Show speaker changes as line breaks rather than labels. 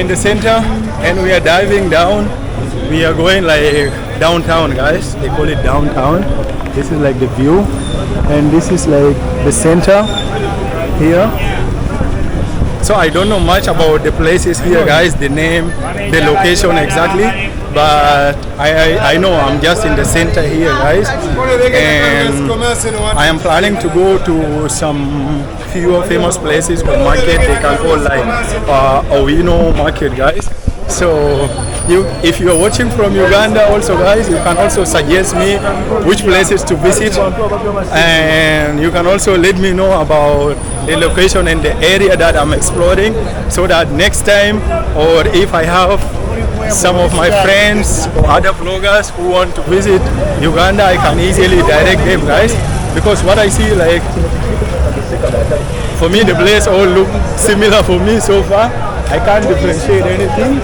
in the center and we are diving down. We are going like downtown, guys. They call it downtown. This is like the view, and this is like the center here. So I don't know much about the places here, guys, the name, the location exactly, but I know I'm just in the center here, guys, and I am planning to go to some few famous places for market. They can call like Owino market, guys. So if you are watching from Uganda also, guys, you can also suggest me which places to visit, and you can also let me know about the location and the area that I'm exploring, so that next time, or if I have some of my friends or other vloggers who want to visit Uganda, I can easily direct them, guys, because what I see, like, for me the place all look similar for me so far. I can't differentiate anything.